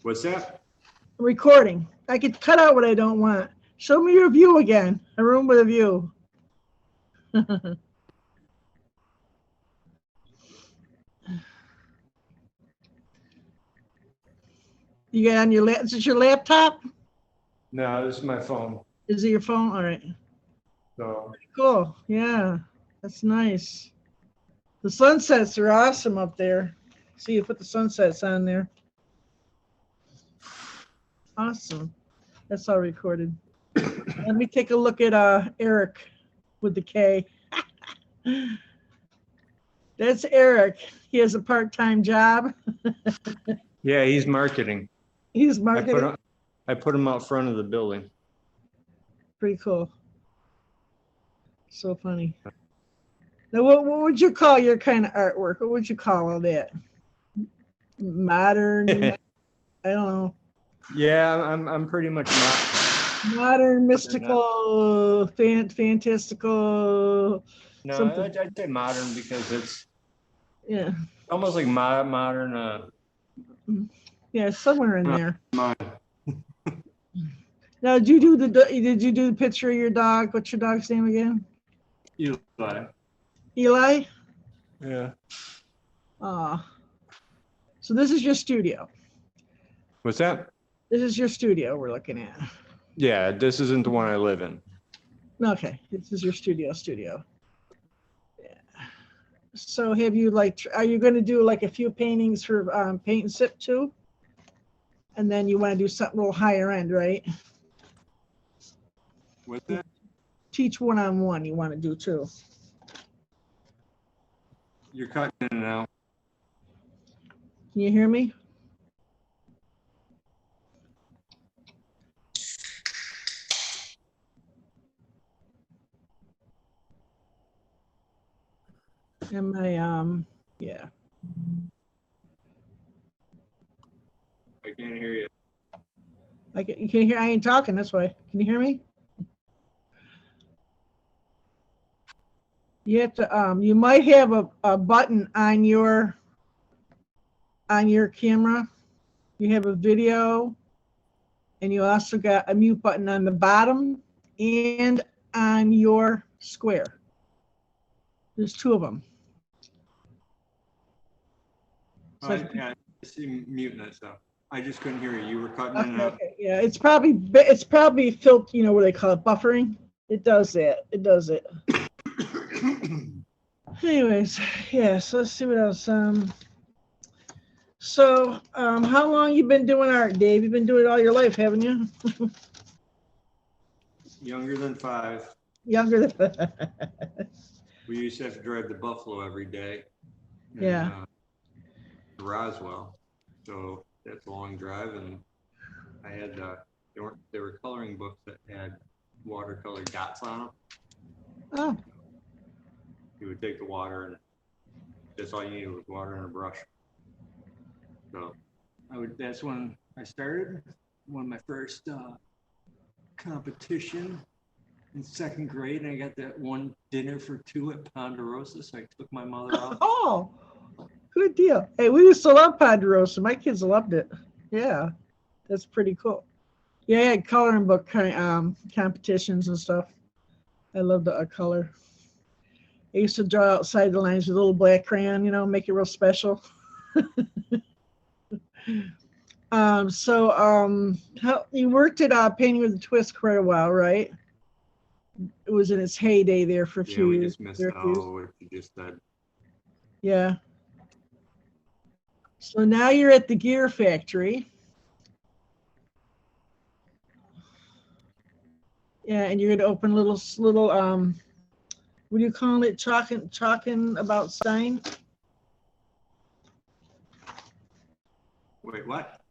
What's that? Recording. I could cut out what I don't want. Show me your view again. A room with a view. You got on your is this your laptop? No, this is my phone. Is it your phone? All right. So Cool. Yeah, that's nice. The sunsets are awesome up there. See, you put the sunsets on there. Awesome. That's all recorded. Let me take a look at Eric with the K. That's Eric. He has a part-time job. yeah, he's marketing. He's marketing. I put him out front of the building. Pretty cool. So funny. Now, what would you call your kind of artwork? What would you call all that? Modern? I don't know. Yeah, I'm pretty much not. Modern, mystical, fantastical. No, something. I'd say modern because it's almost like modern. Yeah, somewhere in there. Mine. Now, did you do the picture of your dog? What's your dog's name again? Eli. Eli? Yeah. So this is your studio. What's that? This is your studio we're looking at. Yeah, this isn't the one I live in. Okay, this is your studio. Yeah. So have you are you going to do like a few paintings for paint and sip too? And then you want to do something a little higher end, right? What's that? Teach one-on-one you want to do too. You're cutting in and out. Can you hear me? Am I yeah. I can't hear you. You can hear I ain't talking this way. Can you hear me? You have to you might have a button on your camera. You have a video and you also got a mute button on the bottom and on your square. There's two of them. So I see muting it, so I just couldn't hear you. You were cutting in and out. Okay. Yeah, it's probably filtered, what do they call it, buffering? It does that. It does it. Anyways, yeah, so let's see what else. So how long you been doing art, Dave? You've been doing it all your life, haven't you? Younger than 5. Younger than We used to have to drive to Buffalo every day. Yeah. Roswell. So that's a long drive, and I had they were coloring books that had watercolor dots on them. Oh. You would take the water, and that's all you needed was water and a brush. So that's when I started. One of my first competition in 2nd grade, and I got that one dinner for 2 at Ponderosa, so I took my mother out. Oh, good deal. Hey, we used to love Ponderosa. My kids loved it. Yeah, that's pretty cool. Yeah, I had coloring book competitions and stuff. I loved the color. I used to draw outside the lines with a little black crayon, make it real special. How you worked at Painting with a Twist quite a while, right? It was in its heyday there for a few years. Yeah, we just missed out what you just said. Yeah. So now you're at the Gear Factory. Yeah, and you're going to open little what do you call it? ChalkingaboutStein? Wait, what?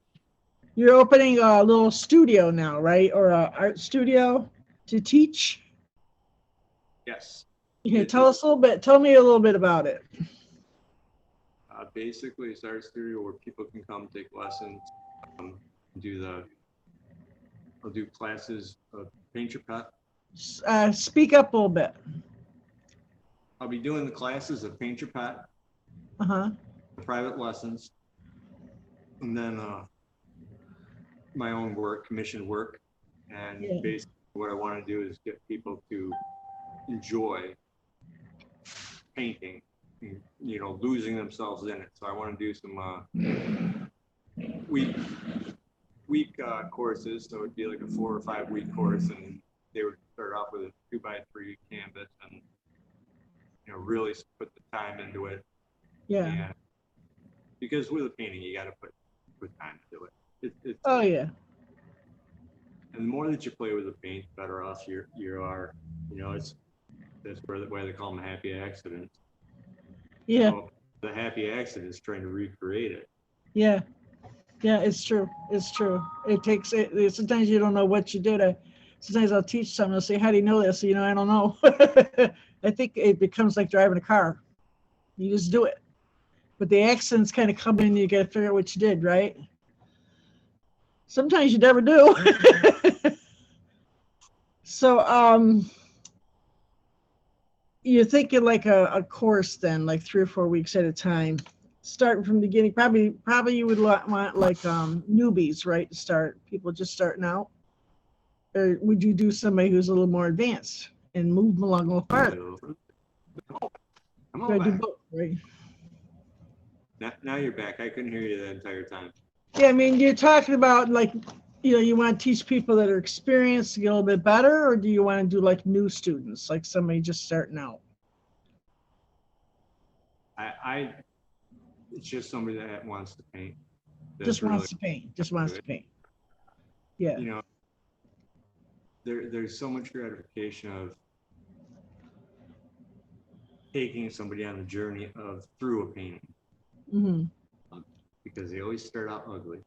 You're opening a little studio now, right? Or an art studio to teach? Yes. You can tell me a little bit about it. Basically, it's art studio where people can come take lessons, I'll do classes of paint your pet. Speak up a little bit. I'll be doing the classes of paint your pet. Uh-huh. Private lessons. And then my own work, commissioned work, and Yeah. basically what I want to do is get people to enjoy painting, you know, losing themselves in it. So I want to do some week courses. So it'd be like a 4 or 5 week course, and they would start off with a 2x3 canvas, and you know, really put the time into it. Yeah. And because with a painting, you got to put time into it. Oh yeah. And the more that you play with the paint, the better off you are. You know, that's why they call them happy accidents. Yeah. So the happy accident is trying to recreate it. Yeah. Yeah, it's true. It's true. It takes it. Sometimes you don't know what you did. Sometimes I'll teach someone. I'll say, "How do you know this?" You know, I don't know. I think it becomes like driving a car. You just do it. But the accidents kind of come in. You got to figure out what you did, right? Sometimes you never do. So, you're thinking like a course then, like 3 or 4 weeks at a time, starting from the beginning. Probably you would want like newbies, right? To start people just starting out, or would you do somebody who's a little more advanced and move them along a little farther? Come You on gotta do back. both, right? Now you're back. I couldn't hear you the entire time. Yeah, I mean, you're talking about like, you want to teach people that are experienced to get a little bit better, or do you want to do like new students, like somebody just starting out? It's just somebody that wants to paint. Just wants to paint. Just wants to paint. Yeah. You know, there's so much gratification of taking somebody on a journey through a painting. Mm-hmm. Because they always start out ugly.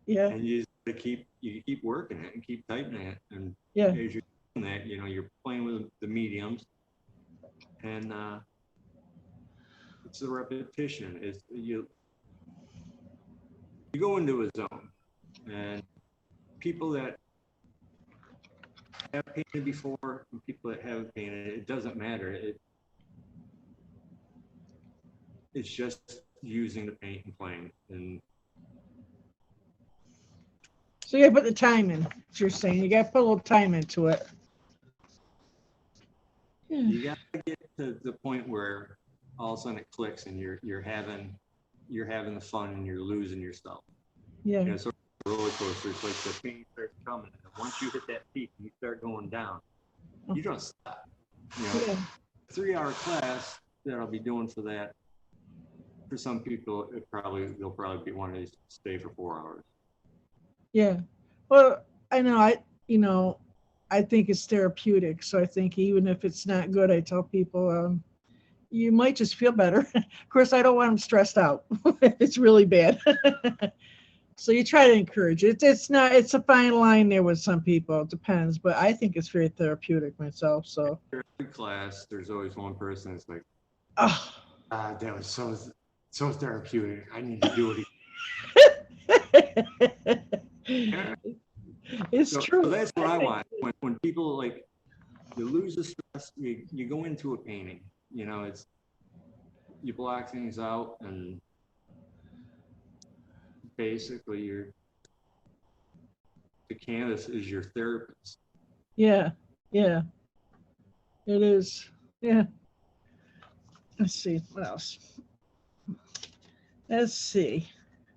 Yeah. And you keep working it and keep tightening it, and Yeah. as you're doing that, you know, you're playing with the mediums, and it's the repetition. It's you go into a zone, and people that have painted before and people that haven't painted, it doesn't matter. It's just using the paint and playing. And so you gotta put the time in. What you're saying, you gotta put a little time into it. Yeah. you got to get to the point where all of a sudden it clicks, and you're having the fun, and you're losing yourself. Yeah. You know, sort of roller coaster. It's like the pain starts coming, and once you hit that peak, you start going down. You don't stop. You know, Yeah. 3-hour class that I'll be doing for that. For some people, they'll probably be wanting to stay for 4 hours. Yeah. Well, I know. I think it's therapeutic. So I think even if it's not good, I tell people you might just feel better. Of course, I don't want them stressed out. It's really bad. So you try to encourage it. It's a fine line there with some people. It depends, but I think it's very therapeutic myself. So Every class, there's always one person that's like, oh. that was so therapeutic. I need to do it again. It's true. So that's what I want. When people, like, you lose the stress, you go into a painting. You know, you block things out, and basically the canvas is your therapist. Yeah. It is. Yeah. Let's see what else. Let's see.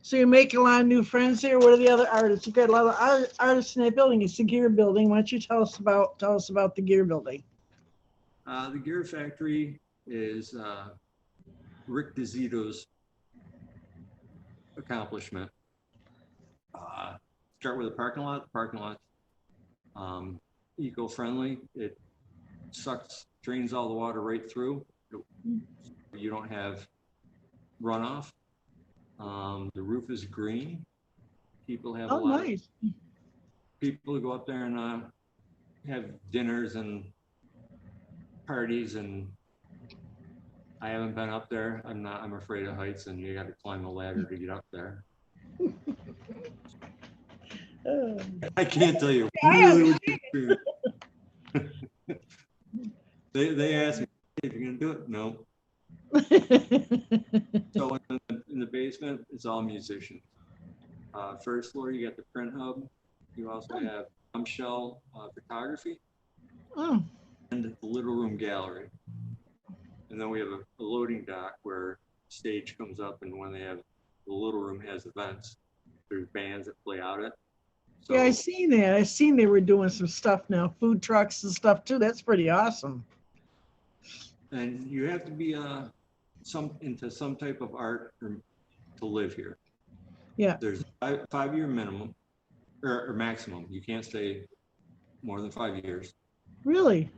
So you're making a lot of new friends here. What are the other artists? You got a lot of artists in that building. It's the gear building. Why don't you tell us about the gear building? The gear factory is Rick DeZito's accomplishment. Start with a parking lot. The parking lot's eco-friendly. It drains all the water right through. You don't have runoff. The roof is green. People have a lot of people who go up there and have dinners and parties, and I haven't been up there. I'm afraid of heights, and you got to climb a ladder to get up there. I can't tell you really what you do. They asked me if you're gonna do it. No. So in the basement, it's all musicians. First floor, you got the print hub. You also have shell photography Oh, and the little room gallery. And then we have a loading dock where stage comes up, and when they have the little room has events, there's bands that play out it. So, yeah, I seen that. I seen they were doing some stuff now, food trucks and stuff too. That's pretty awesome. and you have to be into some type of art to live here. Yeah. There's a 5-year minimum or maximum. You can't stay more than 5 years. Really?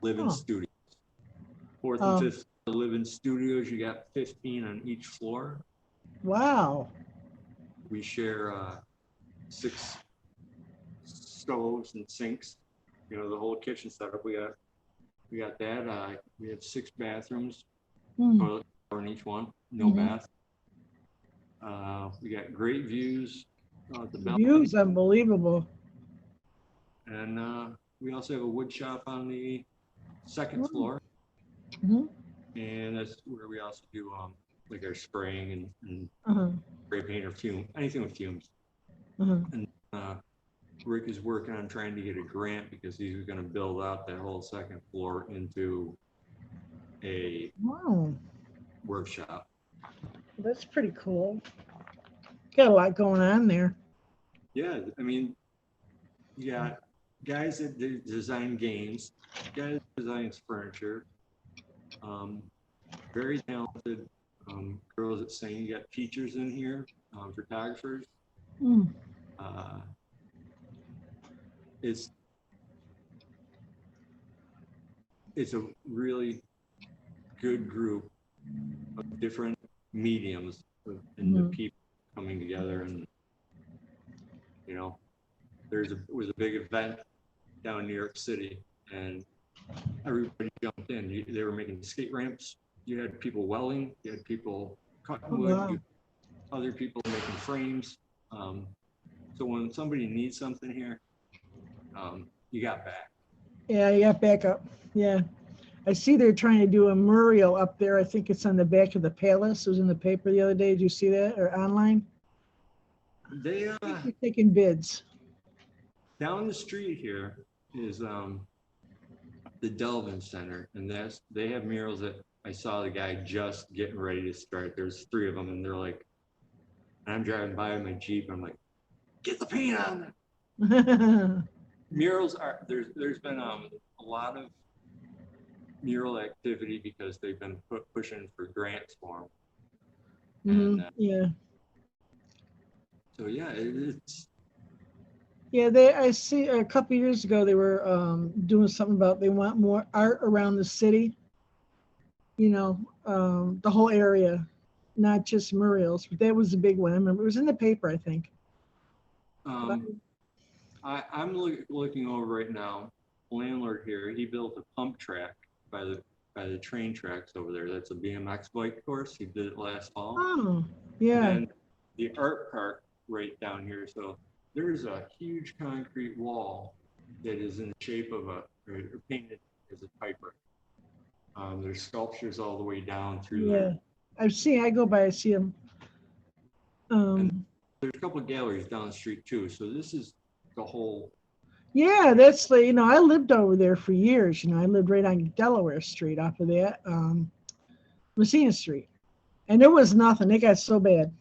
Live in Oh. studios. Fourth and fifth live in studios. You got 15 on each floor. Wow. We share 6 stoves and sinks. You know, the whole kitchen setup. We got that. We have 6 bathrooms. Toilet in each one. No bath. We got great views. The Views unbelievable. And we also have a wood shop on the 2nd floor. And that's where we also do like our spraying and spray paint or fume, anything with fumes. And Rick is working on trying to get a grant because he's going to build out that whole 2nd floor into a workshop. That's pretty cool. Got a lot going on there. Yeah, I mean, you got guys that design games, guys that design furniture, very talented girls that sing. You got teachers in here, photographers. It's a really good group of different mediums and the people coming together. And you know, there was a big event down in New York City, and everybody jumped in. They were making skate ramps. You had people welding. You had people cutting wood. Other people making frames. So when somebody needs something here, you got back. Yeah, you got backup. Yeah. I see they're trying to do a mural up there. I think it's on the back of the palace. It was in the paper the other day. Did you see that, or online? They're taking bids. Down the street here is the Delvin Center, and they have murals that I saw the guy just getting ready to start. There's 3 of them, and they're like, I'm driving by my Jeep. I'm like, get the paint on them. Murals are there's been a lot of mural activity because they've been pushing for grants for them. And, so yeah, it's. Yeah, I see a couple years ago they were doing something about they want more art around the city. You know, the whole area, not just murals. But that was a big one. I remember it was in the paper, I think. I'm looking over right now. Landlord here, he built a pump track by the train tracks over there. That's a BMX bike course. He did it last fall. Oh, yeah. And the art park right down here. So there's a huge concrete wall that is in the shape of or painted as a piper. There's sculptures all the way down through there. I go by, I see them. And there's a couple of galleries down the street too. So this is the whole. Yeah, that's the, I lived over there for years. I lived right on Delaware Street off of that, Messina Street. And there was nothing. It got so bad,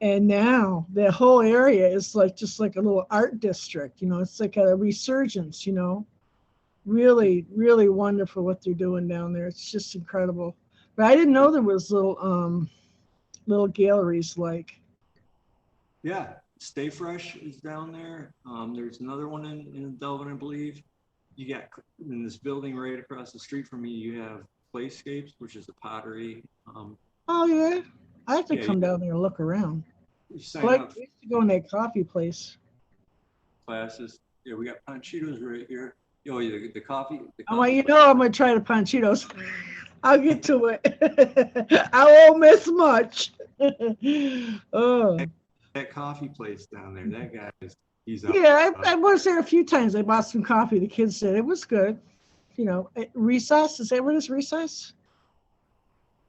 And now the whole area is just like a little art district, it's like a resurgence, Really, really wonderful what they're doing down there. It's just incredible. But I didn't know there was little galleries like. Yeah, Stay Fresh is down there. There's another one in Delvin, I believe. You got in this building right across the street from me, you have Playscapes, which is a pottery. Oh yeah, I have to come down there and look around. You sign up. I used to go in that coffee place. Classes. Yeah, we got Panchitos right here. Oh, yeah, the coffee. I'm gonna try the Panchitos. I'll get to it. I won't miss much. Oh. That coffee place down there, that guy he's up. Yeah, I was there a few times. I bought some coffee. The kids said it was good. Recess, is that what it is, Recess?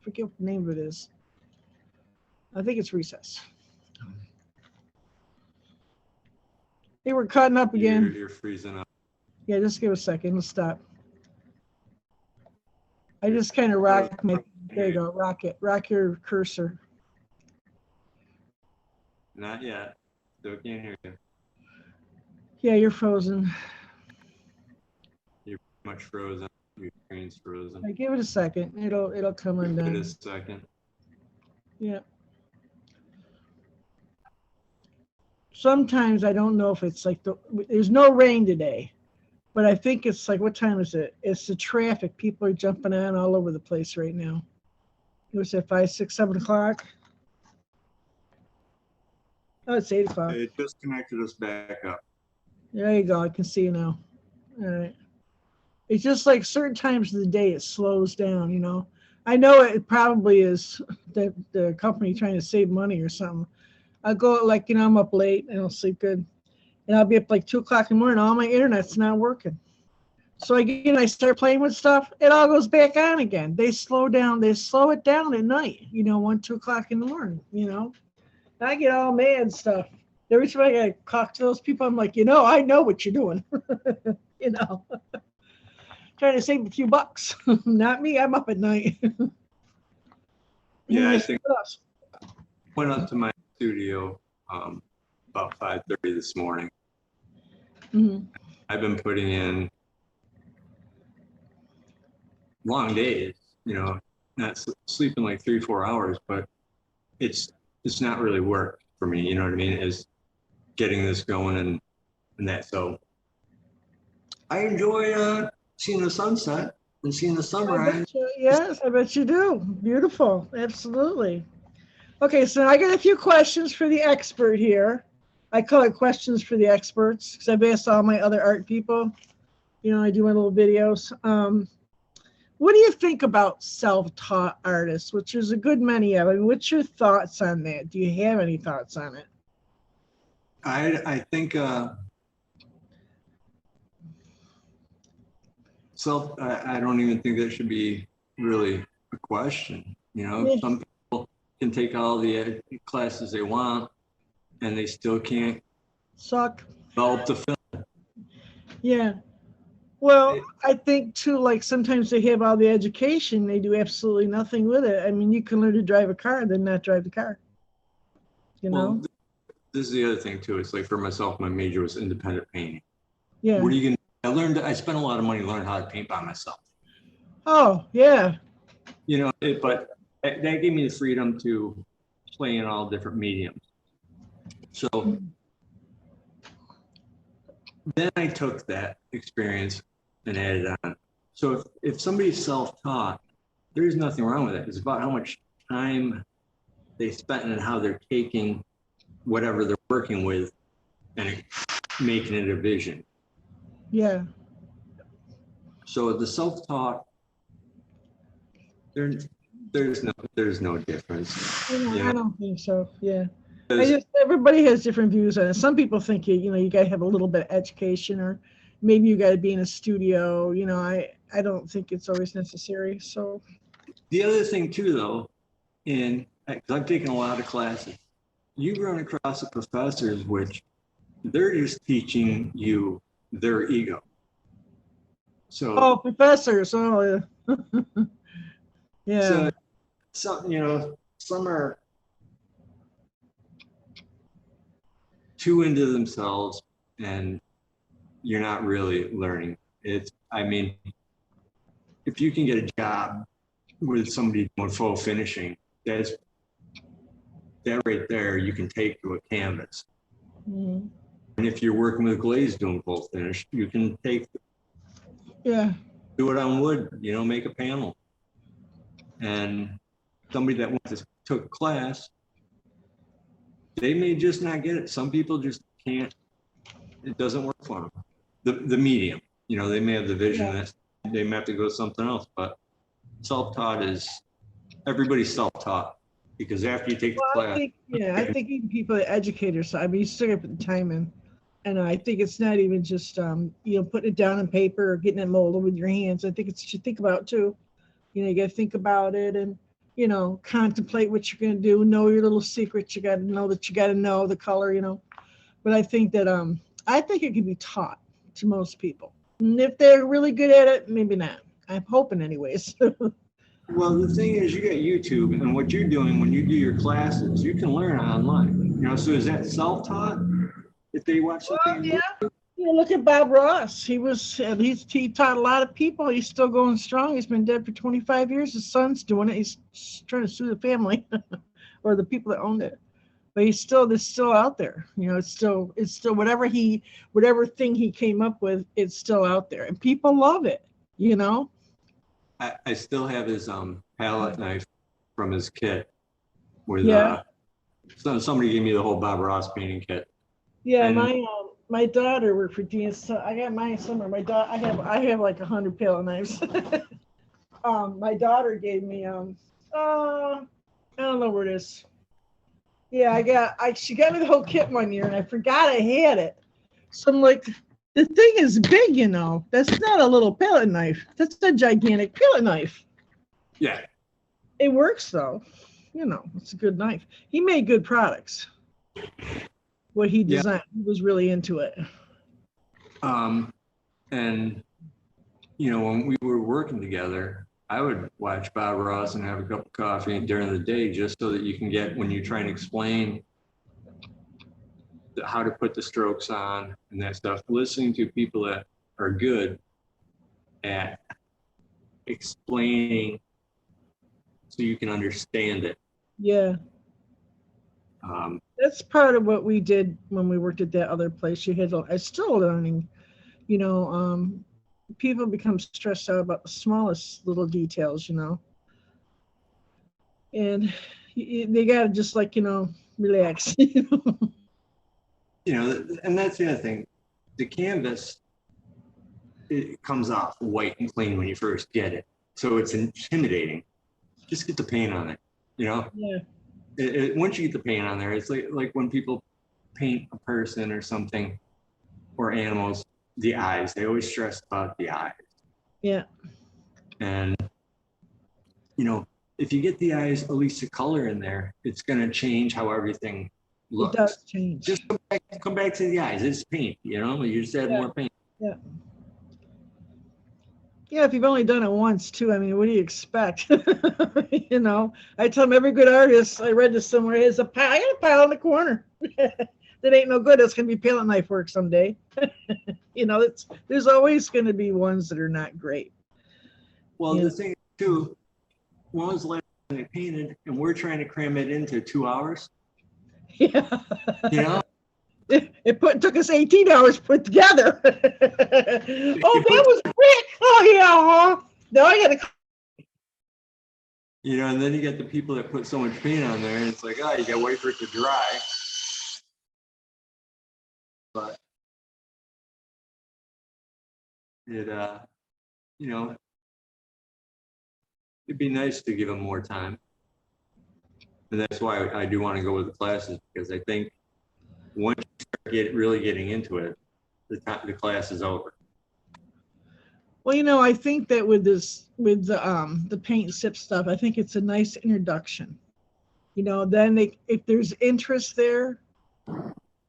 I forget what the name of it is. I think it's Recess. Hey, we're cutting up again. You're freezing up. Yeah, just give a second. Let's stop. I just kind of rock my. There you go. Rock it. Rock your cursor. Not yet. Still can't hear you. Yeah, you're frozen. You're pretty much frozen. Your screen's frozen. Right, give it a second. It'll come undone. Give it a second. Yeah. Sometimes I don't know if it's like there's no rain today, but I think it's like, what time is it? It's the traffic. People are jumping on all over the place right now. It was at 5, 6, 7 o'clock. Oh, it's 8 o'clock. It just connected us back up. There you go. I can see you now. All right. It's just like certain times of the day it slows down, you know. I know it probably is the company trying to save money or something. I'll go like, you know, I'm up late and I'll sleep good. And I'll be up like 2 o'clock in the morning. All my internet's not working. So again, I start playing with stuff. It all goes back on again. They slow down. They slow it down at night, you know, 1, 2 o'clock in the morning, you know. And I get all mad and stuff. Every time I get talk to those people, I'm like, you know, I know what you're doing. You know, trying to save a few bucks. Not me. I'm up at night. Yeah, I think went up to my studio about 5:30 this morning. Mm-hmm. I've been putting in long days, you know, not sleeping like 3, 4 hours, but it's not really work for me. You know what I mean? Is getting this going and that. So I enjoy seeing the sunset and seeing the sunrise. Yes, I bet you do. Beautiful. Absolutely. Okay, so I got a few questions for the expert here. I call it questions for the experts because I've asked all my other art people. You know, I do my little videos. What do you think about self-taught artists, which there's a good many of? I mean, what's your thoughts on that? Do you have any thoughts on it? I think I don't even think that should be really a question. You know, Yeah. Some people can take all the classes they want and they still can't develop the film. Yeah. Well, I think too, like sometimes they have all the education, they do absolutely nothing with it. I mean, you can learn to drive a car, then not drive the car. You know? Well, this is the other thing too. It's like for myself, my major was independent painting. Yeah. What are you gonna? I spent a lot of money learning how to paint by myself. Oh, yeah. You know, but that gave me the freedom to play in all different mediums. So then I took that experience and added on. So if somebody's self-taught, there's nothing wrong with it. It's about how much time they spent and how they're taking whatever they're working with and making it a vision. Yeah. So the self-taught, there's no difference. I don't think so. Yeah. Everybody has different views on it. Some people think you got to have a little bit of education, or maybe you got to be in a studio. You know, I don't think it's always necessary. So the other thing too, though, because I've taken a lot of classes, you run across the professors which they're just teaching you their ego. So professors, oh yeah. Yeah. So some are too into themselves and you're not really learning. I mean, if you can get a job with somebody doing full finishing, that right there you can take to a canvas. Mm-hmm. And if you're working with glaze doing full finish, you can do it on wood, make a panel. And somebody that took a class, they may just not get it. Some people just can't, it doesn't work for them. The medium, they may have the vision that they may have to go something else, but self-taught everybody's self-taught, because after you take the class. I think even people, educators, I mean, you still got to put the time in. And I think it's not even just, putting it down on paper or getting it molded with your hands. I think it's what you think about too. You got to think about it and, contemplate what you're going to do, know your little secrets. You got to know that you got to know the color, But I think that I think it can be taught to most people. And if they're really good at it, maybe not. I'm hoping anyways. Well, the thing is, you got YouTube, and what you're doing when you do your classes, you can learn online. So is that self-taught? If they watch something, Yeah. Look at Bob Ross. He taught a lot of people. He's still going strong. He's been dead for 25 years. His son's doing it. He's trying to sue the family or the people that owned it. But it's still out there. It's still whatever thing he came up with, it's still out there, and people love it. I still have his palette knife from his kit. With somebody gave me the whole Bob Ross painting kit. Yeah, and my daughter worked for DS. I got mine somewhere. My daughter, I have like 100 palette knives. My daughter gave me I don't know where it is. Yeah, she got me the whole kit one year, and I forgot I had it. So I'm like, the thing is big, That's not a little palette knife. That's a gigantic palette knife. Yeah. It works though. It's a good knife. He made good products. What he designed, he was really into it. And when we were working together, I would watch Bob Ross and have a cup of coffee during the day, just so that you can get, when you try and explain how to put the strokes on and that stuff, listening to people that are good at explaining so you can understand it. Yeah. That's part of what we did when we worked at that other place. I still learning, people become stressed out about the smallest little details, and they got to just relax. And that's the other thing. The canvas, it comes off white and clean when you first get it. So it's intimidating. Just get the paint on it, Yeah. Once you get the paint on there, it's like when people paint a person or something, or animals, the eyes. They always stress about the eyes. Yeah. And, if you get the eyes, at least the color in there, it's going to change how everything looks. It does change. Just come back to the eyes. It's paint, you just add more paint. Yeah. Yeah, if you've only done it once too, what do you expect? I tell them every good artist, I read this somewhere, I got a pile in the corner. That ain't no good. It's going to be palette knife work someday. There's always going to be ones that are not great. Well, the thing too, when was the last time they painted, and we're trying to cram it into 2 hours? Yeah. It took us 18 hours to put together. Oh, that was quick. Oh, yeah. Now I got to. And then you get the people that put so much paint on there, and it's like, you got to wait for it to dry. But it, it'd be nice to give them more time. And that's why I do want to go with the classes, because I think once you start really getting into it, the class is over. Well, I think that with the paint and sip stuff, I think it's a nice introduction. Then if there's interest there,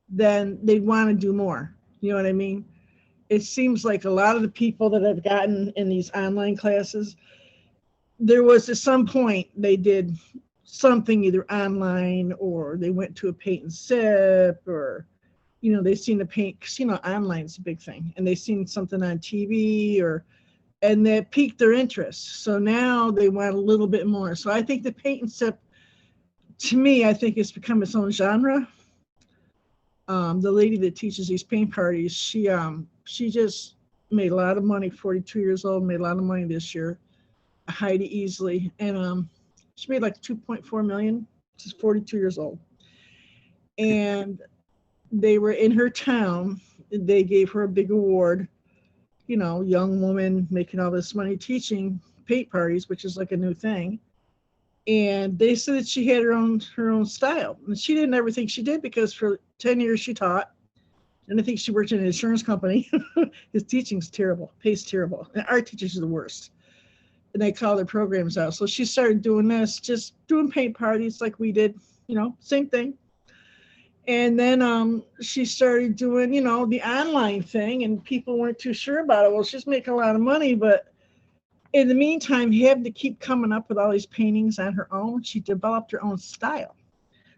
then they'd want to do more. You know what I mean? It seems like a lot of the people that I've gotten in these online classes, there was at some point they did something either online, or they went to a paint and sip, or they seen the paint, because online's a big thing, and they seen something on TV, and that piqued their interest. So now they want a little bit more. So I think the paint and sip, to me, I think it's become its own genre. The lady that teaches these paint parties, she just made a lot of money. 42 years old, made a lot of money this year. Heidi Easley, and she made like 2.4 million. She's 42 years old, and they were in her town. They gave her a big award. Young woman making all this money teaching paint parties, which is like a new thing. And they said that she had her own style, and she didn't ever think she did, because for 10 years she taught, and I think she worked in an insurance company. His teaching's terrible, pays terrible, and our teachers are the worst. And they call their programs out. So she started doing this, just doing paint parties like we did, same thing. And then she started doing, the online thing, and people weren't too sure about it. Well, she's making a lot of money, but in the meantime, having to keep coming up with all these paintings on her own, she developed her own style.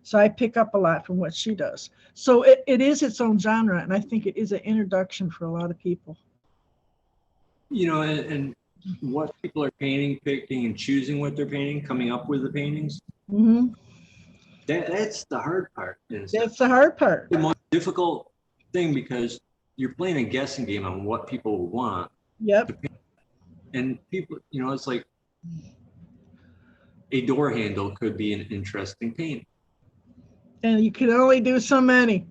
So I pick up a lot from what she does. So it is its own genre, and I think it is an introduction for a lot of people. And what people are painting, picking, and choosing what they're painting, coming up with the paintings. Mm-hmm. That's the hard part. That's the hard part. The most difficult thing, because you're playing a guessing game on what people will want. Yep. And people, it's like a door handle could be an interesting paint. And you can only do so many.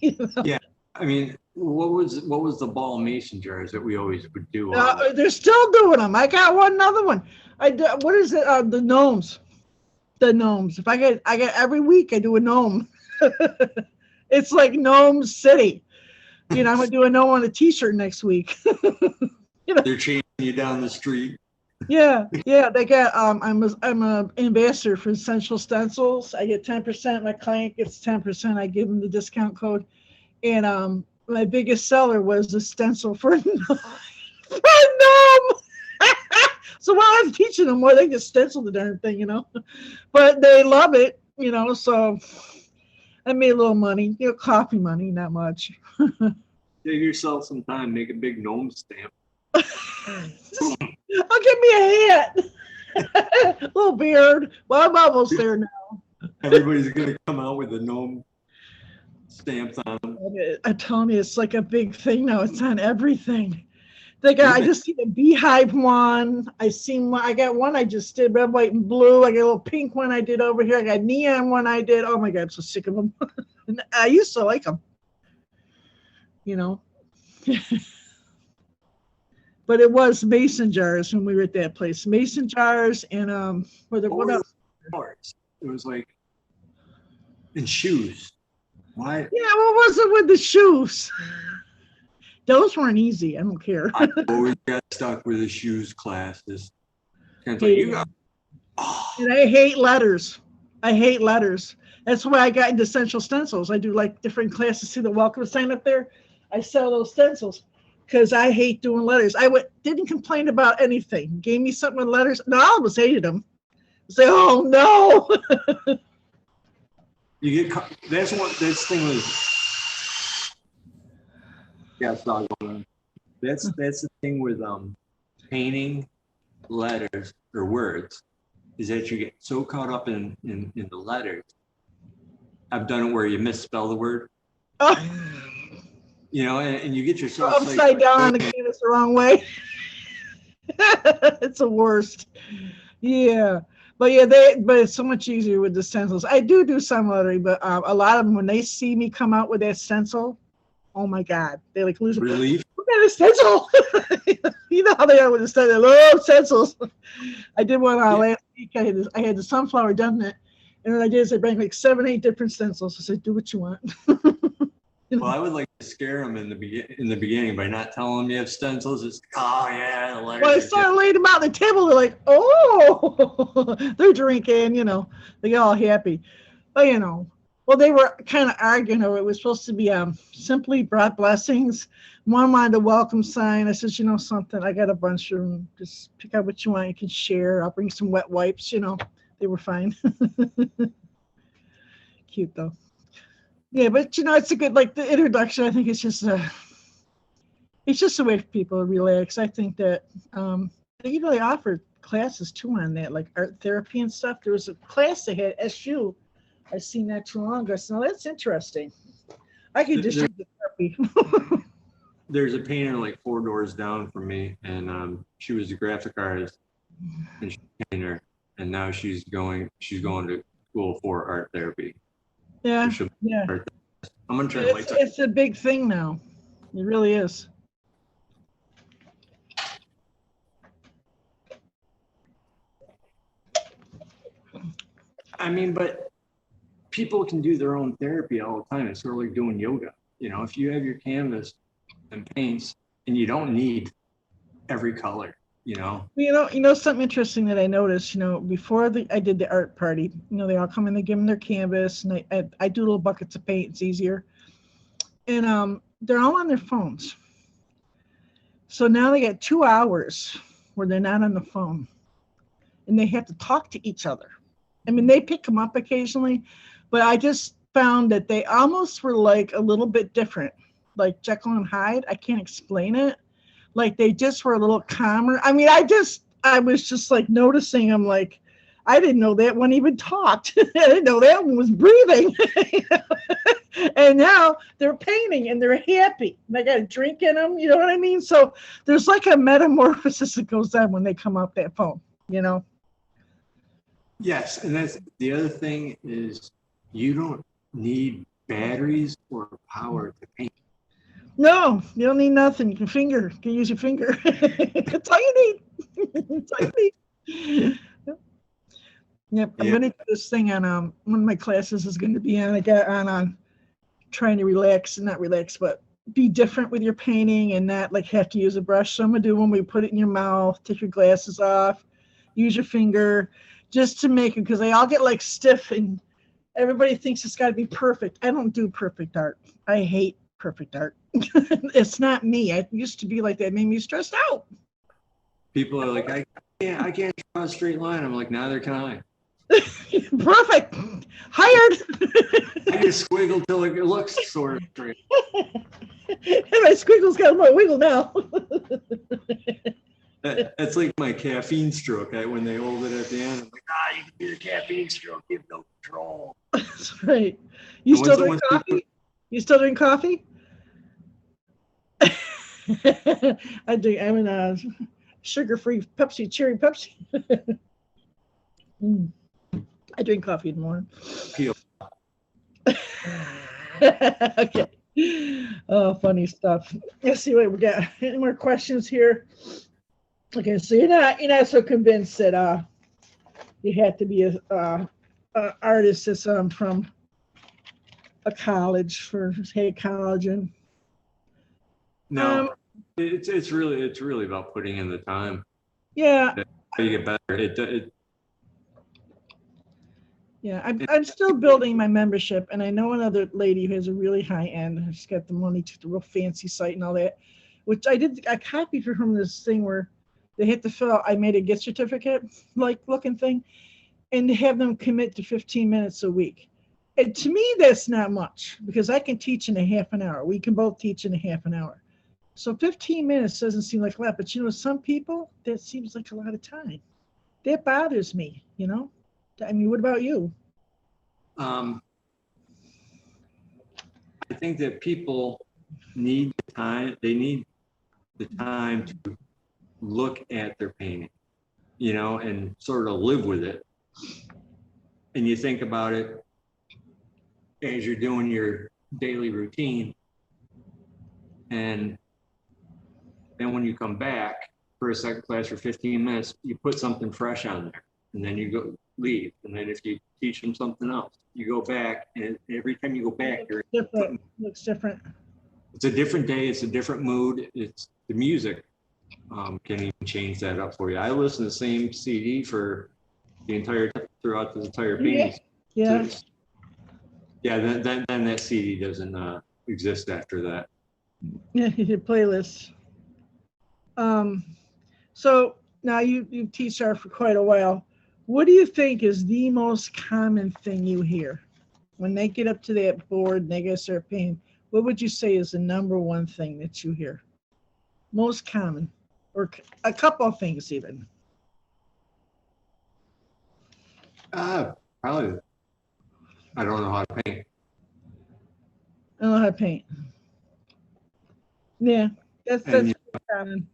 Yeah. I mean, what was the ball mason jars that we always would do? They're still doing them. I got another one. What is it? The gnomes. The gnomes. If I get every week I do a gnome. It's like Gnome City. I'm gonna do a gnome on a T-shirt next week. They're chasing you down the street. Yeah. They got. I'm an ambassador for Essential Stencils. I get 10%. My client gets 10%. I give them the discount code. And my biggest seller was the stencil for a gnome. So while I'm teaching them, they just stencil the darn thing, But they love it, So I made a little money, coffee money, not much. Give yourself some time, make a big gnome stamp. I'll give me a hat, a little beard. Well, I'm almost there now. Everybody's gonna come out with a gnome stamps on them. I'm telling you, it's like a big thing now. It's on everything. I just see the beehive one. I got one I just did, red, white, and blue. I got a little pink one I did over here. I got neon one I did. Oh my God, I'm so sick of them. I used to like them, But it was mason jars when we were at that place. Mason jars and what else? It was like, and shoes. Why? Yeah, what was it with the shoes? Those weren't easy. I don't care. I always got stuck with the shoes classes. And And I hate letters. That's why I got into Essential Stencils. I do like different classes. See the welcome sign up there? I sell those stencils because I hate doing letters. Didn't complain about anything. Gave me something with letters. No, I almost hated them. Say, oh no. You get that's thing was. Yeah, it's not going on. That's the thing with painting letters or words, is that you get so caught up in the letters. I've done it where you misspell the word. Oh. And you get yourself upside down on the canvas the wrong way. It's the worst. Yeah. But it's so much easier with the stencils. I do some lettering, but a lot of them, when they see me come out with that stencil, oh my God, they like lose relief. Look at a stencil. You know how they are with the stencil. I love stencils. I did one last week. I had the sunflower done it, and then I did is I bring like 7, 8 different stencils. I said, do what you want. Well, I would like to scare them in the beginning by not telling them you have stencils. It's yeah, the letters. Well, I started laying them out on the table. They're like, oh, they're drinking. They get all happy, but well, they were kind of arguing over it. Was supposed to be simply brought blessings. One wanted a welcome sign. I said, something, I got a bunch of them. Just pick out what you want. You can share. I'll bring some wet wipes. They were fine. Cute though. Yeah, but it's a good, like the introduction. I think it's just a way for people to relax. I think that they offered classes too on that, like art therapy and stuff. There was a class they had at SU. I seen that too long ago. So that's interesting. I could just do the therapy. There's a painter like 4 doors down from me, and she was a graphic artist and she's a painter, and now she's going to school for art therapy. Yeah. I'm gonna try. It's a big thing now. It really is. I mean, but people can do their own therapy all the time. It's sort of like doing yoga. If you have your canvas and paints, and you don't need every color. you know. Something interesting that I noticed, before I did the art party, they all come in, they give them their canvas, and I do little buckets of paint. It's easier, and they're all on their phones. So now they get 2 hours where they're not on the phone, and they have to talk to each other. I mean, they pick them up occasionally, but I just found that they almost were like a little bit different, like Jekyll and Hyde. I can't explain it. Like they just were a little calmer. I mean, I was just like noticing them, like, I didn't know that one even talked. I didn't know that one was breathing. And now they're painting and they're happy. They got a drink in them, you know what I mean? So there's like a metamorphosis that goes on when they come off that phone, Yes, and that's the other thing is you don't need batteries or power to paint. No, you don't need nothing. You can use your finger. That's all you need. That's all you need. Yep, I'm going to do this thing on one of my classes is going to be on. I got on trying to not relax, but be different with your painting and not like have to use a brush. So I'm going to do when we put it in your mouth, take your glasses off, use your finger, just to make it, because they all get like stiff and everybody thinks it's got to be perfect. I don't do perfect art. I hate perfect art. It's not me. I used to be like that. It made me stressed out. People are like, I can't draw a straight line. I'm like, neither can I. Perfect. Hired. I just squiggle till it looks sort of straight. And my squiggle's got a little wiggle now. That's like my caffeine stroke. When they hold it at the end, I'm like, you can do the caffeine stroke. You have no control. That's right. You still drink coffee? You still drink coffee? I'm in a sugar-free Pepsi, cherry Pepsi. I drink coffee in the morning. Okay. Oh, funny stuff. Let's see what we got. Any more questions here? Okay, so you're not so convinced that you have to be a artist that's from a college for college and. No, it's really about putting in the time. Yeah. You get better. Yeah, I'm still building my membership, and I know another lady who has a really high end. She's got the money to the real fancy site and all that, which I copied from this thing where they had to fill out. I made a gift certificate like looking thing, and to have them commit to 15 minutes a week. And to me, that's not much because I can teach in a half an hour. We can both teach in a half an hour. So 15 minutes doesn't seem like a lot, but some people, that seems like a lot of time. That bothers me, I mean, what about you? I think that people need the time. They need the time to look at their painting, and sort of live with it. And you think about it as you're doing your daily routine. And then when you come back for a second class for 15 minutes, you put something fresh on there, and then you go leave. And then if you teach them something else, you go back, and every time you go back, Looks different. It's a different day. It's a different mood. It's the music can even change that up for you. I listen to the same CD for throughout the entire painting. Yeah. Then that CD doesn't exist after that. Yeah, your playlist. So now you've teached art for quite a while. What do you think is the most common thing you hear when they get up to that board and they get to start painting? What would you say is the number one thing that you hear? Most common, or a couple of things even. Probably, I don't know how to paint. I don't know how to paint. Yeah, that's common.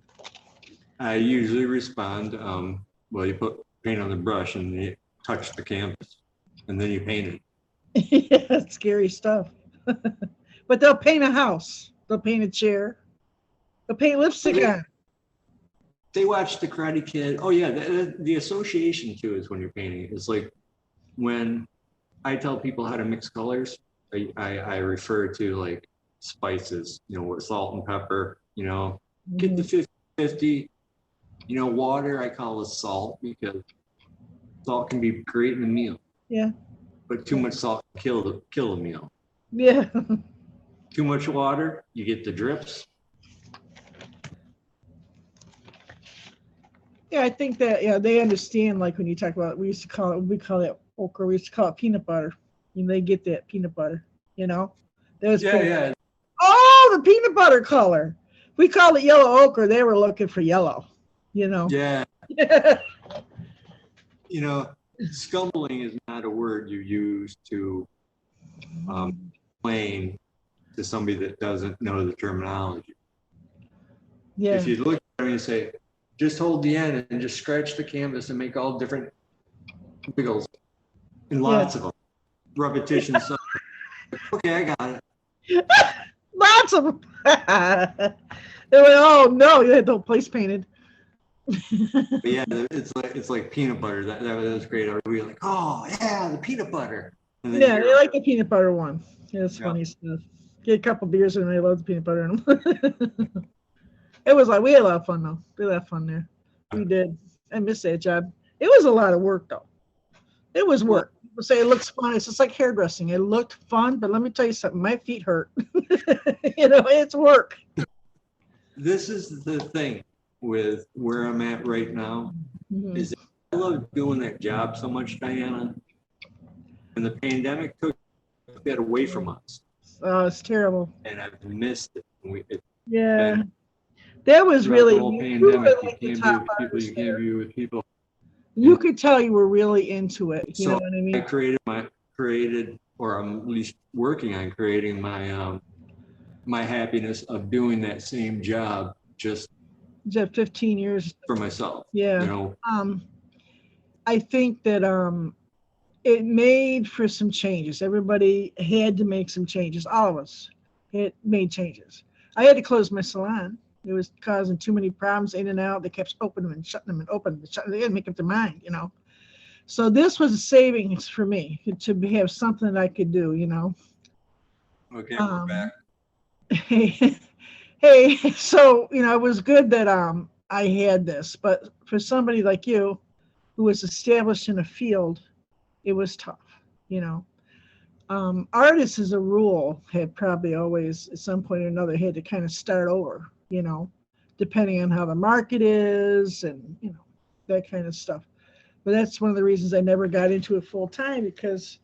I usually respond, well, you put paint on the brush and you touch the canvas, and then you paint it. Yeah, that's scary stuff. But they'll paint a house. They'll paint a chair. They'll paint lipstick on. They watch The Karate Kid. Oh yeah, the association too is when you're painting. It's like when I tell people how to mix colors, I refer to like spices, with salt and pepper, get the 50-50, You know, water I call it salt because salt can be great in a meal. Yeah. But too much salt can kill the meal. Yeah. Too much water, you get the drips. Yeah, I think that they understand. Like when you talk about, we call it okra. We used to call it peanut butter. They get that peanut butter. That was pretty. Yeah. Oh, the peanut butter color. We called it yellow ochre. They were looking for yellow. Yeah. Scumbling is not a word you use to explain to somebody that doesn't know the terminology. Yeah. If you look at them and say, just hold the end and just scratch the canvas and make all different wiggles and lots of them. Repetition. Okay, I got it. Lots of them. They're like, oh no, you had the place painted. But yeah, it's like peanut butter. That was great. We were like, oh yeah, the peanut butter. Yeah, they like the peanut butter one. Yeah, it's funny stuff. Get a couple beers and they love the peanut butter in them. It was like, we had a lot of fun though. We had fun there. We did. I missed that job. It was a lot of work though. It was work. People say it looks fun. It's just like hairdressing. It looked fun, but let me tell you something. My feet hurt. It's work. This is the thing with where I'm at right now. Is that I love doing that job so much, Diana. And the pandemic took that away from us. Oh, it's terrible. And I've missed it. That was really, the whole pandemic. You can't be with people. You can't be with people. You could tell you were really into it. You know what I mean? I created, or I'm at least working on creating my happiness of doing that same job just 15 years for myself. Yeah. I think that it made for some changes. Everybody had to make some changes. All of us had made changes. I had to close my salon. It was causing too many problems in and out. They kept opening them and shutting them and opening them and shutting them. They had to make up their mind, So this was a savings for me to have something that I could do, Okay, we're back. Hey, so, it was good that I had this, but for somebody like you who was established in a field, it was tough, Artists as a rule have probably always at some point or another had to kind of start over, depending on how the market is and, that kind of stuff. But that's one of the reasons I never got into it full time because,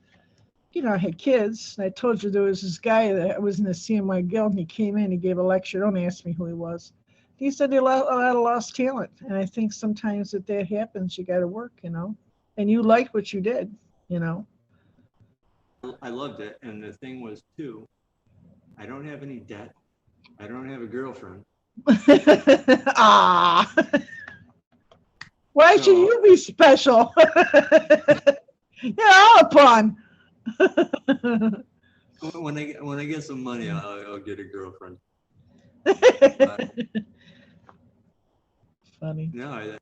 I had kids. And I told you there was this guy that was in the CMY Guild and he came in, he gave a lecture. Don't ask me who he was. He said a lot of lost talent. And I think sometimes that happens, you got to work, and you liked what you did, I loved it. And the thing was too, I don't have any debt. I don't have a girlfriend. Ah. Why should you be special? All fun. When I get some money, I'll get a girlfriend. Funny. No,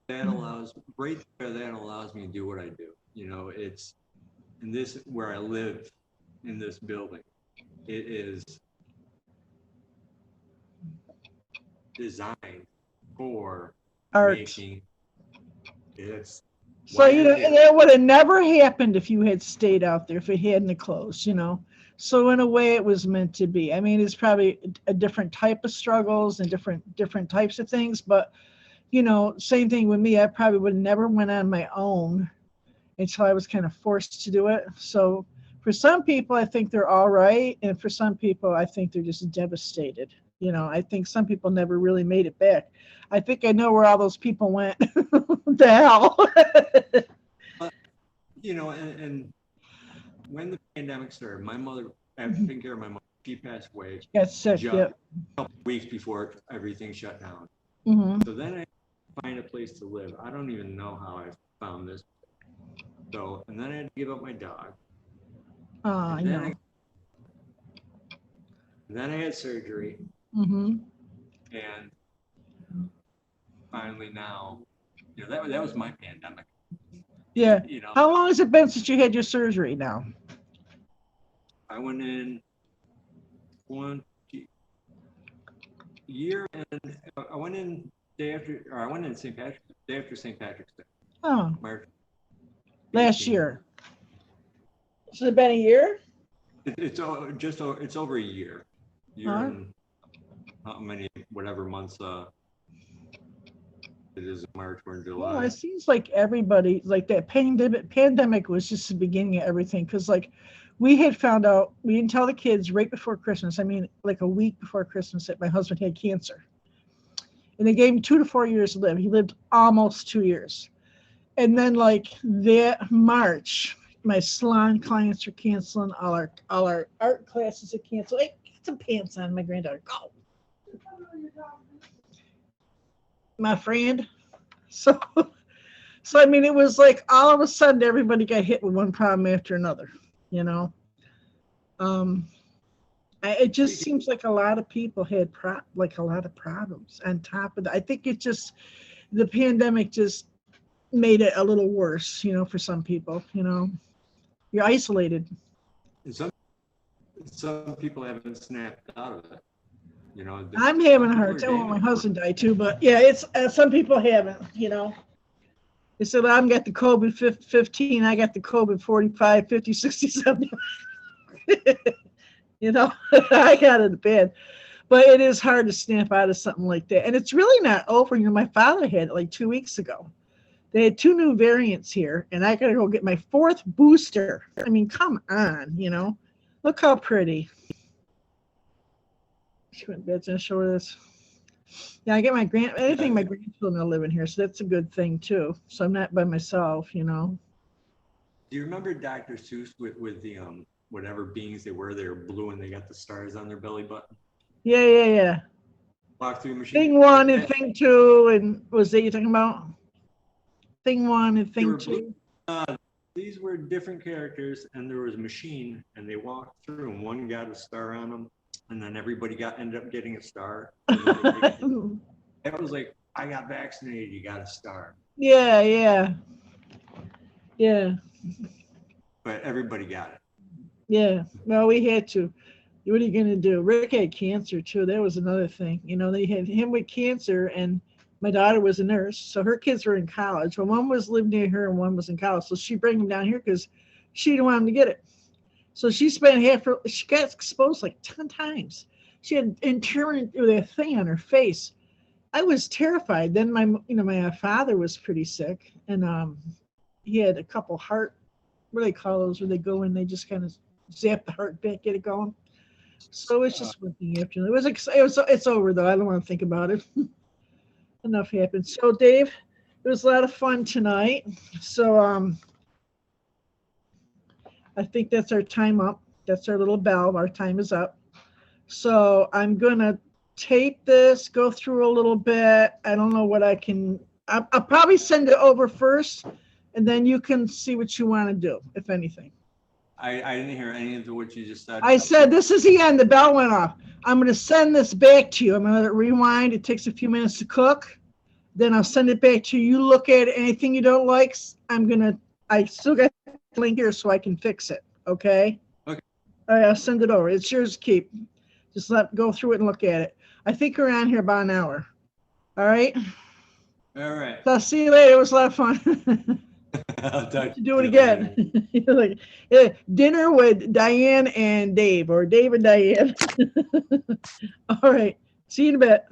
that allows that allows me to do what I do. It's in this where I live in this building. It is designed for art. Making. It's so that would have never happened if you had stayed out there, if it hadn't closed, So in a way, it was meant to be. I mean, it's probably a different type of struggles and different types of things, but same thing with me. I probably would have never went on my own until I was kind of forced to do it. So for some people, I think they're all right, and for some people, I think they're just devastated. I think some people never really made it back. I think I know where all those people went to hell. And when the pandemic started, my mother, after taking care of my mom, she passed away. She got sick, a couple weeks before everything shut down. So then I find a place to live. I don't even know how I found this. So, and then I had to give up my dog. I know. Then I had surgery. And finally now, that was my pandemic. Yeah. How long has it been since you had your surgery now? I went in 1 year and I went in day after, or I went in day after St. Patrick's Day. Oh, March last 18. year. Has it been a year? It's over a year. And how many, whatever months it is, March or in July. Well, it seems like everybody, like that pandemic was just the beginning of everything. Because like we had found out, we didn't tell the kids right before Christmas. I mean, like a week before Christmas, that my husband had cancer. And they gave him 2 to 4 years to live. He lived almost 2 years. And then like that March, my salon clients are canceling, all our art classes are canceled. Hey, get some pants on, my granddaughter. Go. My friend. So I mean, it was like all of a sudden everybody got hit with one problem after another, you know. It just seems like a lot of people had a lot of problems on top of that. I think the pandemic just made it a little worse, you know, for some people, you know. You're isolated. Some people haven't snapped out of it. You know, I'm having a hard time. Well, my husband died too, but yeah, it's some people haven't, you know. They said, well, I've got the COVID 15, I got the COVID 45, 50, 60, 70. You know, I got it bad. But it is hard to snap out of something like that. And it's really not over. You know, my father had it like 2 weeks ago. They had 2 new variants here, and I got to go get my 4th booster. I mean, come on, you know. Look how pretty. She went to bed to show her this. Yeah, I get my grandchildren are living here, so that's a good thing too. So I'm not by myself, you know. Do you remember Dr. Seuss with the whatever beings they were blue and they got the stars on their belly button? Yeah. Walk through machine. Thing 1 and thing 2, and was that you talking about? Thing 1 and thing 2. These were different characters, and there was a machine, and they walked through, and one got a star on them, and then everybody ended up getting a star. It was like, I got vaccinated, you got a star. Yeah. But everybody got it. Yeah. Well, we had to. What are you gonna do? Rick had cancer too. That was another thing. You know, they had him with cancer, and my daughter was a nurse, so her kids were in college. Well, one was lived near her and one was in college. So she bring them down here because she didn't want them to get it. So she spent she got exposed like 10 times. She had interned with a thing on her face. I was terrified. Then my father was pretty sick, and he had a couple heart, what do they call those, where they go in, they just kind of zap the heart back, get it going. So it's just one thing after another. It's over though. I don't want to think about it. Enough happened. So Dave, it was a lot of fun tonight. So I think that's our time up. That's our little bell. Our time is up. So I'm gonna tape this, go through a little bit. I don't know what I'll probably send it over first, and then you can see what you want to do, if anything. I didn't hear any of what you just said. I said, this is the end. The bell went off. I'm going to send this back to you. I'm going to let it rewind. It takes a few minutes to cook. Then I'll send it back to you. You look at it. Anything you don't like, I still got the link here so I can fix it. Okay? Okay. All right, I'll send it over. It's yours to keep. Just go through it and look at it. I think we're on here about an hour. All right? All right. So I'll see you later. It was a lot of fun. I'll talk to do it again. Like dinner with Diane and Dave, or Dave and Diane. All right. See you in a bit.